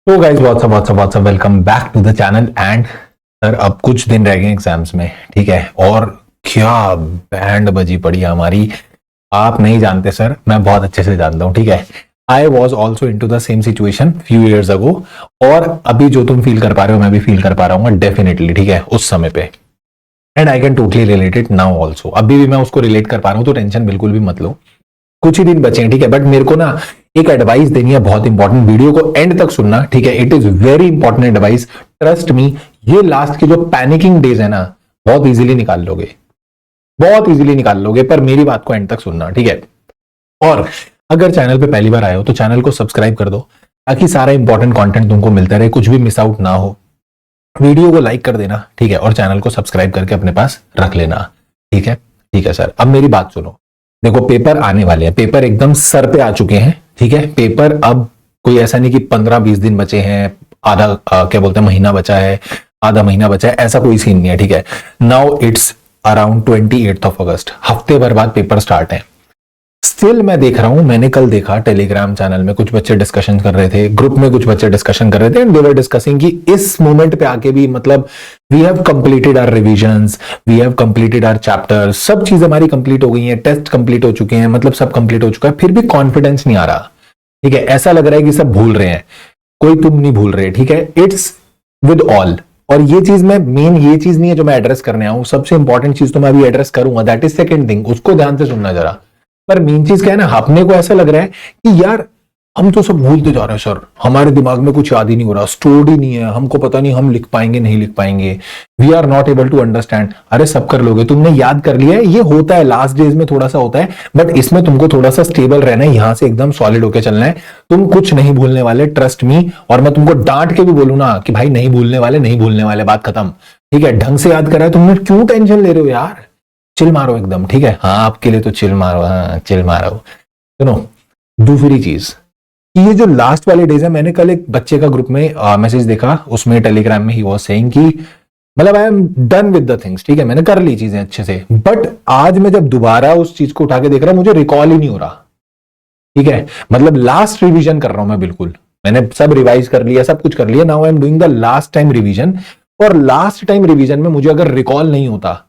तो guys what's up welcome back to the channel and sir अब कुछ दिन रह गए एग्जाम्स में। ठीक है, और क्या बैंड बजी पड़ी है हमारी। आप नहीं जानते सर, मैं बहुत अच्छे से जानता हूँ। ठीक है, I was also in to the same situation few years ago, और अभी जो तुम फील कर पा रहे हो मैं भी फील कर पा रहा हूँ डेफिनेटली। ठीक है, उस समय पे and I can totally relate it now also. अभी भी मैं उसको रिलेट कर पा रहा हूँ, तो टेंशन बिल्कुल भी मत लो। कुछ ही दिन बचे हैं, ठीक है, बट मेरे को ना एक एडवाइस देनी है, बहुत इंपॉर्टेंट। वीडियो को एंड तक सुनना, ठीक है, it is very important advice, trust me. ये लास्ट के जो पैनिकिंग डेज है ना, बहुत इजीली निकाल लोगे, बहुत इजीली निकाल लोगे, पर मेरी बात को एंड तक सुनना, ठीक है। और अगर चैनल पे पहली बार आए हो तो चैनल को सब्सक्राइब कर दो, ताकि सारा इंपॉर्टेंट कंटेंट तुमको मिलता रहे, कुछ भी मिस आउट ना हो। वीडियो को लाइक कर देना, ठीक है, और चैनल को सब्सक्राइब करके अपने पास रख लेना। ठीक है, ठीक है सर। अब मेरी बात सुनो, देखो पेपर आने वाले हैं, पेपर एकदम सर पे आ चुके हैं। ठीक है, पेपर अब कोई ऐसा नहीं कि 15-20 दिन बचे हैं, आधा क्या बोलते हैं महीना बचा है, आधा महीना बचा है, ऐसा कोई सीन नहीं है। ठीक है, नाउ इट्स अराउंड 28 अगस्त, हफ्ते भर बाद पेपर स्टार्ट है। स्टिल मैं देख रहा हूं, मैंने कल देखा टेलीग्राम चैनल में कुछ बच्चे डिस्कशन कर रहे थे, ग्रुप में कुछ बच्चे डिस्कशन कर रहे थे, एंड दे वर डिस्कसिंग कि इस मोमेंट पे आके भी मतलब we have completed our revisions, we have completed our chapters, सब चीज हमारी कंप्लीट हो गई हैं, टेस्ट कंप्लीट हो चुके हैं, मतलब सब कंप्लीट हो चुका है, फिर भी कॉन्फिडेंस नहीं आ रहा। ठीक है, ऐसा लग रहा है कि सब भूल रहे हैं, कोई तुम नहीं भूल रहे। ठीक है, इट्स विद ऑल। और ये चीज मैं मेन ये चीज नहीं है जो मैं एड्रेस करने आऊं, सबसे इंपॉर्टेंट चीज तो मैं अभी एड्रेस करूंगा, दैट इज सेकंड थिंग, उसको ध्यान से सुनना जरा। पर मेन चीज क्या है ना, अपने को ऐसा लग रहा है कि यार हम तो सब भूलते जा रहे हैं सर, हमारे दिमाग में कुछ याद ही नहीं हो रहा, स्टोरी नहीं है, हमको पता नहीं हम लिख पाएंगे नहीं लिख पाएंगे, we are not able to understand. अरे सब कर लोगे, तुमने याद कर लिया है, ये होता है लास्ट डेज में थोड़ा सा होता है, बट इसमें तुमको थोड़ा सा स्टेबल रहना है, यहां से एकदम सॉलिड होकर चलना है। तुम कुछ नहीं भूलने वाले, ट्रस्ट मी। और मैं तुमको डांट के भी बोलू ना कि भाई नहीं भूलने वाले, नहीं भूलने वाले, बात खत्म। ठीक है, ढंग से याद करा है तुमने, क्यों टेंशन ले रहे हो यार, चिल मारो एकदम। ठीक है, हाँ आपके लिए तो चिल मारो, हाँ चिल मारो। सुनो, दूसरी चीज कि ये जो लास्ट वाले डेज है, मैंने कल एक बच्चे का ग्रुप में मैसेज देखा, उसमें टेलीग्राम में ही वाज सेइंग कि मतलब I am done with the things. ठीक है, मैंने कर ली चीजें अच्छे से, बट आज मैं जब दोबारा उस चीज को उठा के देख रहा हूं, मुझे रिकॉल ही नहीं हो रहा। ठीक है, मतलब लास्ट रिवीजन कर रहा हूं मैं, बिल्कुल मैंने सब रिवाइज कर लिया, सब कुछ कर लिया, now I am doing the last time revision. और लास्ट टाइम रिवीजन में मुझे अगर रिकॉल नहीं होता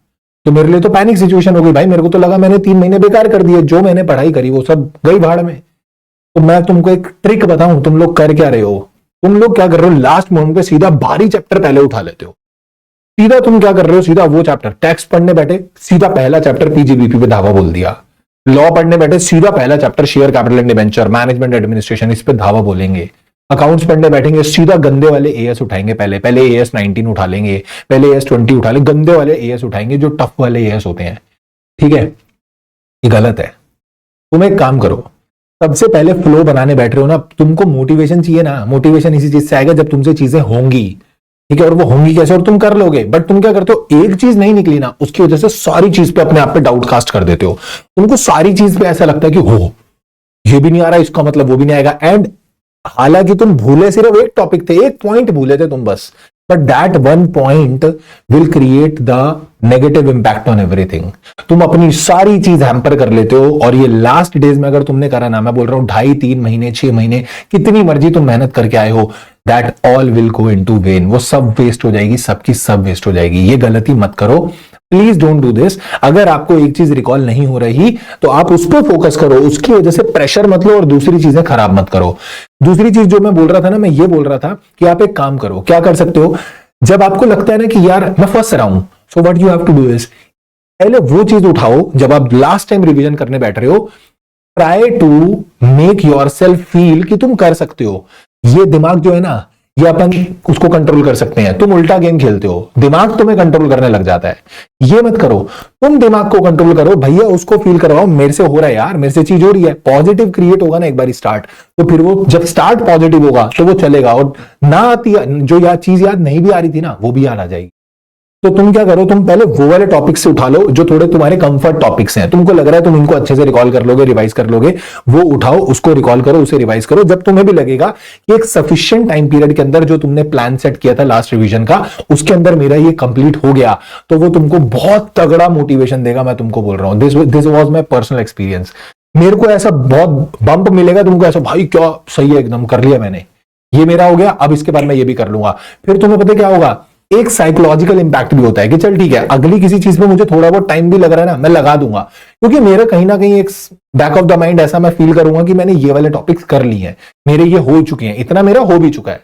तो मेरे लिए तो पैनिक सिचुएशन हो गई भाई। मेरे को तो लगा मैंने 3 महीने बेकार कर दिए, जो मैंने पढ़ाई करी वो सब गई भाड़ में। तो मैं तुमको एक ट्रिक बताऊं, तुम लोग कर क्या रहे हो, तुम लोग क्या कर रहे हो, लास्ट मोमेंट पे सीधा भारी चैप्टर पहले उठा लेते हो। सीधा तुम क्या कर रहे हो, सीधा वो चैप्टर, टैक्स पढ़ने बैठे सीधा पहला चैप्टर पीजीबीपी पे धावा बोल दिया, लॉ पढ़ने बैठे सीधा पहला chapter share capital and debenture management administration, इस पे धावा बोलेंगे। अकाउंट्स पढ़ने बैठेंगे सीधा गंदे वाले एएस उठाएंगे, पहले एएस 19 उठा लेंगे, पहले एएस 20 उठा लेंगे, गंदे वाले एएस उठाएंगे, जो टफ वाले एएस होते हैं। ठीक है, ये गलत है। तुम एक काम करो, सबसे पहले फ्लो बनाने बैठ रहे हो ना, तुमको मोटिवेशन चाहिए ना, मोटिवेशन इसी चीज से आएगा जब तुमसे चीजें होंगी। ठीक है, और वो होंगी कैसे, और तुम कर लोगे, बट तुम क्या करते हो, एक चीज नहीं निकली ना, उसकी वजह से सारी चीज पे अपने आप पे डाउट कास्ट कर देते हो। तुमको सारी चीज पे ऐसा लगता है कि हो ये भी नहीं आ रहा, इसका मतलब वो भी नहीं आएगा। एंड हालांकि तुम भूले सिर्फ एक टॉपिक थे, एक पॉइंट भूले थे तुम बस, but that one point will create the negative impact on everything. तुम अपनी सारी चीज हैम्पर कर लेते हो, और ये लास्ट डेज में अगर तुमने करा ना, मैं बोल रहा हूं 2.5-3 महीने 6 महीने कितनी मर्जी तुम मेहनत करके आए हो, that all will go into when. वो सब वेस्ट हो जाएगी, सबकी सब वेस्ट हो जाएगी। ये गलती मत करो, प्लीज डोंट डू दिस। अगर आपको एक चीज रिकॉल नहीं हो रही तो आप उस पर फोकस करो, उसकी वजह से प्रेशर मत लो और दूसरी चीजें खराब मत करो। दूसरी चीज जो मैं बोल रहा था ना, मैं ये बोल रहा था कि आप एक काम करो, क्या कर सकते हो, जब आपको लगता है ना कि यार मैं फंस रहा हूं, so what you have to do is, पहले वो चीज उठाओ जब आप लास्ट टाइम रिवीजन करने बैठ रहे हो, try to make yourself feel कि तुम कर सकते हो। ये दिमाग जो है ना, ये अपन उसको कंट्रोल कर सकते हैं। तुम उल्टा गेम खेलते हो, दिमाग तुम्हें कंट्रोल करने लग जाता है। ये मत करो, तुम दिमाग को कंट्रोल करो, भैया उसको फील करवाओ मेरे से हो रहा है यार, मेरे से चीज हो रही है। पॉजिटिव क्रिएट होगा ना एक बार स्टार्ट, तो फिर वो जब स्टार्ट पॉजिटिव होगा तो वो चलेगा, और ना आती जो याद चीज याद नहीं भी आ रही थी ना, वो भी याद आ जाएगी। तो तुम क्या करो, तुम पहले वो वाले टॉपिक से उठा लो जो थोड़े तुम्हारे कंफर्ट टॉपिक्स हैं, तुमको लग रहा है तुम इनको अच्छे से रिकॉल कर लोगे, रिवाइज कर लोगे, वो उठाओ, उसको रिकॉल करो, उसे रिवाइज करो। जब तुम्हें भी लगेगा कि एक सफिशिएंट टाइम पीरियड के अंदर जो तुमने प्लान सेट किया था लास्ट रिवीजन का, उसके अंदर मेरा ये कंप्लीट हो गया, तो वो तुमको बहुत तगड़ा मोटिवेशन देगा। मैं तुमको बोल रहा हूं, this was my personal experience. मेरे को ऐसा बहुत बम्प मिलेगा तुमको, ऐसा भाई क्या सही है, एकदम कर लिया मैंने। ये मेरा हो गया, अब इसके बाद मैं ये भी कर लूंगा। फिर तुम्हें पता है क्या होगा, एक साइकोलॉजिकल इंपैक्ट भी होता है कि चल ठीक है, अगली किसी चीज में मुझे थोड़ा बहुत टाइम भी लग रहा है ना, मैं लगा दूंगा, क्योंकि मेरा कहीं ना कहीं एक बैक ऑफ द माइंड ऐसा मैं फील करूंगा कि मैंने ये वाले टॉपिक्स कर लिए हैं, मेरे ये हो चुके हैं, इतना मेरा हो भी चुका है।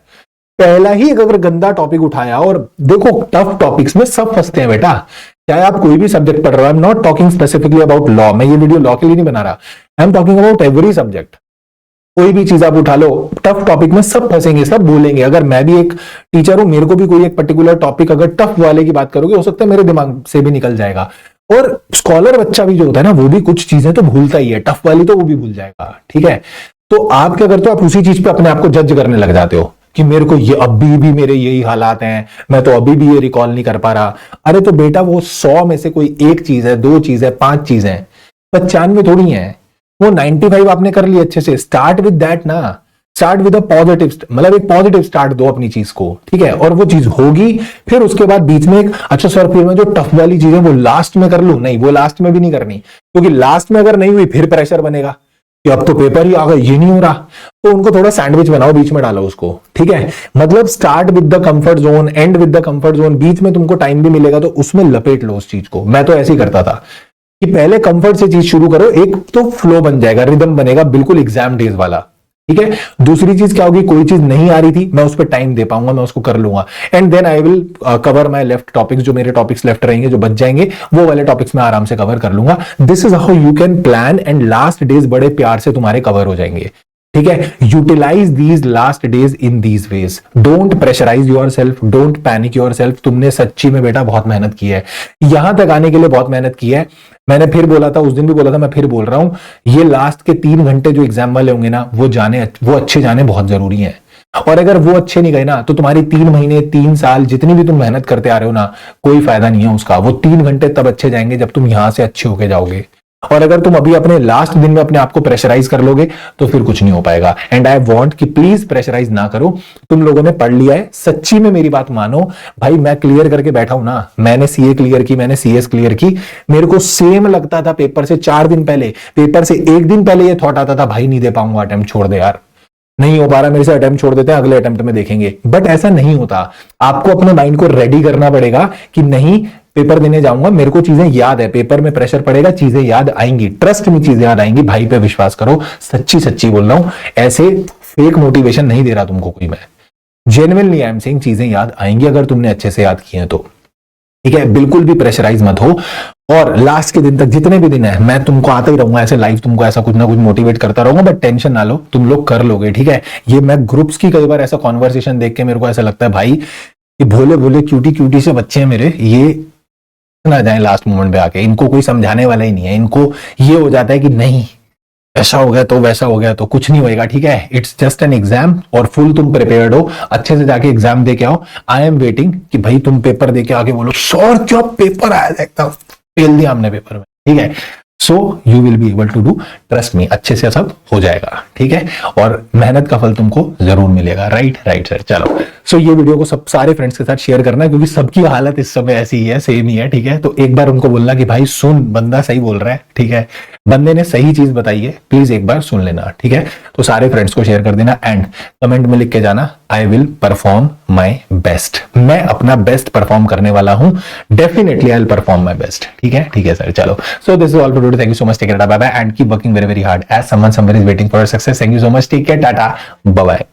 पहला ही अगर गंदा टॉपिक उठाया, और देखो टफ टॉपिक्स में सब फंसते हैं बेटा, चाहे आप कोई भी सब्जेक्ट पढ़ रहे हो। I am not talking specifically about law, मैं ये वीडियो लॉ के लिए नहीं बना रहा, I am talking about every subject. कोई भी चीज आप उठा लो, टफ टॉपिक में सब फंसेंगे, सब बोलेंगे। अगर मैं भी एक टीचर हूं, मेरे को भी कोई एक पर्टिकुलर टॉपिक अगर टफ वाले की बात करोगे, हो सकता है मेरे दिमाग से भी निकल जाएगा। और स्कॉलर बच्चा भी जो होता है ना, वो भी कुछ चीजें तो भूलता ही है, टफ वाली तो वो भी भूल जाएगा, ठीक है। तो आप क्या करते हो, आप उसी चीज पे अपने आप को जज करने लग जाते हो कि मेरे को ये अभी भी मेरे यही हालात हैं, मैं तो अभी भी ये रिकॉल नहीं कर पा रहा। अरे तो बेटा वो 100 में से कोई एक चीज है, 2 चीज है, 5 चीज है, 95 थोड़ी है। वो 95 आपने कर ली अच्छे से, स्टार्ट विद दैट ना, स्टार्ट विद अ पॉजिटिव, मतलब एक पॉजिटिव स्टार्ट दो अपनी चीज को, ठीक है। और वो चीज होगी, फिर उसके बाद बीच में एक अच्छा सर फिर मैं जो टफ वाली चीज है वो लास्ट में कर लूं, नहीं वो लास्ट में भी नहीं करनी, क्योंकि लास्ट में अगर नहीं हुई फिर प्रेशर बनेगा कि अब तो पेपर ही आ गए, ये नहीं हो रहा। तो उनको थोड़ा सैंडविच बनाओ, बीच में डालो उसको, ठीक है। मतलब start with the comfort zone, and with the comfort zone, बीच में तुमको टाइम भी मिलेगा तो उसमें लपेट लो उस चीज को। मैं तो ऐसे ही करता था कि पहले कंफर्ट से चीज शुरू करो, एक तो फ्लो बन जाएगा, रिदम बनेगा बिल्कुल एग्जाम डेज वाला, ठीक है। दूसरी चीज क्या होगी, कोई चीज नहीं आ रही थी, मैं उस पर टाइम दे पाऊंगा, मैं उसको कर लूंगा, and then I will cover my left topics, जो मेरे टॉपिक्स लेफ्ट रहेंगे, जो बच जाएंगे, वो वाले टॉपिक्स में आराम से कवर कर लूंगा। This is how you can plan, and last days बड़े प्यार से तुम्हारे कवर हो जाएंगे, ठीक है। Utilize these last days in these ways, don't pressurize yourself, don't panic yourself. तुमने सच्ची में बेटा बहुत मेहनत की है, यहां तक आने के लिए बहुत मेहनत की है। मैंने फिर बोला था, उस दिन भी बोला था, मैं फिर बोल रहा हूं, ये लास्ट के 3 घंटे जो एग्जाम वाले होंगे ना, वो अच्छे जाने बहुत जरूरी है। और अगर वो अच्छे नहीं गए ना, तो तुम्हारी 3 महीने 3 साल जितनी भी तुम मेहनत करते आ रहे हो ना, कोई फायदा नहीं है उसका। वो 3 घंटे तब अच्छे जाएंगे जब तुम यहां से अच्छे होके जाओगे। और अगर तुम अभी अपने लास्ट दिन में अपने आप को प्रेशराइज कर लोगे तो फिर कुछ नहीं हो पाएगा। एंड आई वांट कि प्लीज प्रेशराइज ना करो। तुम लोगों ने पढ़ लिया है, सच्ची में मेरी बात मानो भाई, मैं क्लियर करके बैठा हूं ना, मैंने सीए क्लियर की, मैंने सीएस क्लियर की, मेरे को सेम लगता था पेपर से 4 दिन पहले, पेपर से 1 दिन पहले ये थॉट आता था, भाई नहीं दे पाऊंगा अटेम्प्ट, छोड़ दे यार, नहीं हो पा रहा मेरे से, अटेम्प्ट छोड़ देते हैं, अगले अटेम्प्ट में देखेंगे। बट ऐसा नहीं होता, आपको अपने माइंड को रेडी करना पड़ेगा कि नहीं, पेपर देने जाऊंगा, मेरे को चीजें याद है, पेपर में प्रेशर पड़ेगा, चीजें याद आएंगी, ट्रस्ट में चीजें याद आएंगी, भाई पे विश्वास करो। सच्ची सच्ची बोल रहा हूं, ऐसे फेक मोटिवेशन नहीं दे रहा तुमको कोई, मैं जेन्युइनली आई एम सेइंग, चीजें याद आएंगी अगर तुमने अच्छे से याद किए हैं तो, ठीक है। बिल्कुल भी प्रेशराइज मत हो। और लास्ट के दिन तक, जितने भी दिन है, मैं तुमको आता ही रहूंगा ऐसे लाइव, तुमको ऐसा कुछ ना कुछ मोटिवेट करता रहूंगा, बट टेंशन ना लो, तुम लोग कर लोगे, ठीक है। ये मैं ग्रुप्स की कई बार ऐसा कॉन्वर्सेशन देख के मेरे को ऐसा लगता है भाई, ये भोले भोले क्यूटी क्यूटी से बच्चे हैं मेरे, ये ना जाए लास्ट मोमेंट पे आके, इनको कोई समझाने वाला ही नहीं है, इनको ये हो जाता है कि नहीं ऐसा हो गया तो वैसा हो गया तो कुछ नहीं होएगा, ठीक है। इट्स जस्ट एन एग्जाम, और फुल तुम प्रिपेयर्ड हो, अच्छे से जाके एग्जाम दे के आओ। आई एम वेटिंग कि भाई तुम पेपर दे के आके बोलो सर क्या पेपर आया, एकदम फेल दिया हमने पेपर में, ठीक है। So you will be able to do, trust me, अच्छे से सब हो जाएगा, ठीक है। और मेहनत का फल तुमको जरूर मिलेगा, राइट सर। चलो, सो ये वीडियो को सब सारे फ्रेंड्स के साथ शेयर करना, क्योंकि सबकी हालत इस समय ऐसी ही है, सेम ही है, ठीक है। तो एक बार उनको बोलना कि भाई सुन, बंदा सही बोल रहा है, ठीक है, बंदे ने सही चीज बताई है, प्लीज एक बार सुन लेना, ठीक है। तो सारे फ्रेंड्स को शेयर कर देना, एंड कमेंट में लिख के जाना, I will perform my best, मैं अपना बेस्ट परफॉर्म करने वाला हूं, definitely I will perform my best, ठीक है सर। चलो, so this is all for today, thank you so much, take care, bye bye, and keep working very very hard as someone somewhere is waiting for success. Thank you so much, take care, tata, bye bye.